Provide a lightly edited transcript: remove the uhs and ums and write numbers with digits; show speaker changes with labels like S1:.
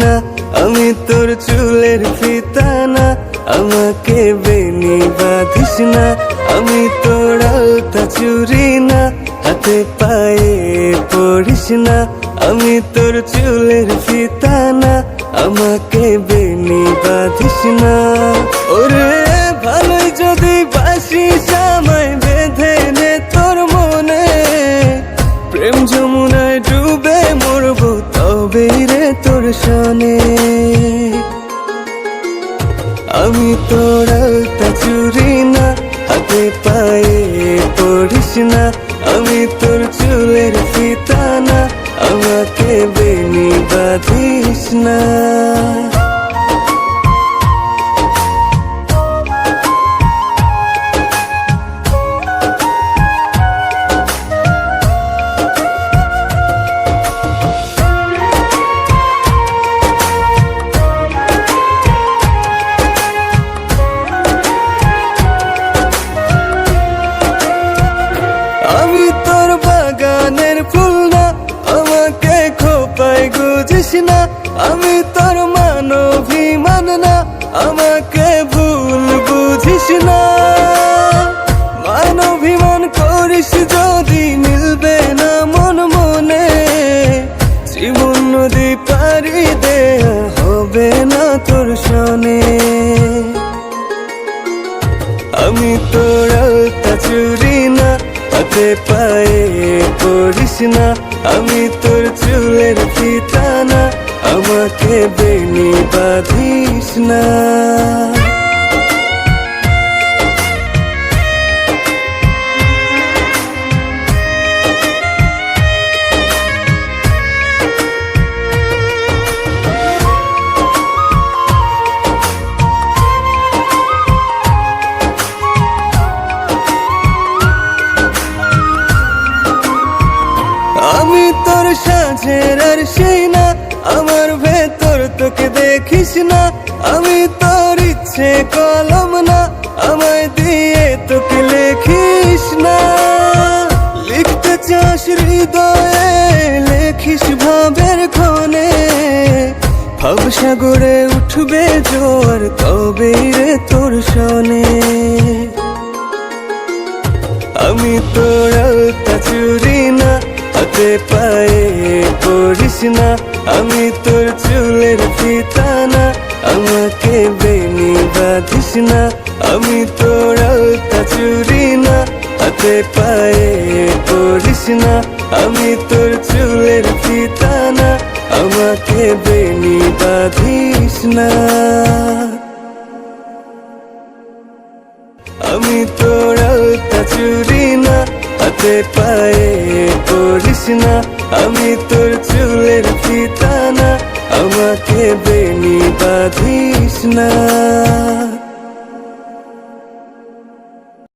S1: না, আমি তোর চুলের ফিতা না, আমাকে বেনি বাঁধিস না। আমি তোর আলতা চুরি না, হাতে পায়ে পড়িস না। আমি তোর চুলের ফিতা না, আমাকে বেনি বাঁধিস না। ওরে ভালোই যদি বাসিস আমায় বেঁধে নে তোর মনে, প্রেম যমুনায় ডুবে মরবো তবেই রে তোর সনে। আমি তোর আলতা চুরি না, হাতে পায়ে পড়িস না। আমি তোর চুলের ফিতা না, আমাকে বেনি বাঁধিস না। আমি তোর বাগানের ফুল না, আমাকে খোপায় গুজিস না। আমি তোর মানভিমান না, আমাকে ভুল বুঝিস না। মানভিমান করিস যদি মিলবে না মন মনে, জীবন নদী পারি দেয়া হবে না তোর সনে। আমি তোর আলতা চুরি না, হাতে পায়ে পড়িস না। আমি তোর চুলের ফিতা না, আমাকে বেনি বাঁধিস না। আমি তোর সাজের আর সেই না, আমার ভেতর তোকে দেখিস না। আমি তোর ইচ্ছে কলম না, আমায় দিয়ে তোকে লেখিস না। লিখতে চাস হৃদয়ে, লেখিস ভাবের ক্ষণে। ভবসাগরে উঠবে জোয়ার তবেই রে তোর সনে। আমি তোর আলতা চুরি না, হাতে পায়ে পড়িস না। আমি তোর চুলের ফিতা না, আমাকে বেনি বাঁধিস না। আমি তোর আলতা চুরি না, হাতে পায়ে পড়িস না। আমি তোর চুলের ফিতা না, আমাকে বেনি বাঁধিস না। আমি তোর আলতা চুরি না, হাতে পায়ে পড়িস না। আমি তোর চুলের ফিতা না, আমাকে বেনি বাঁধিস না।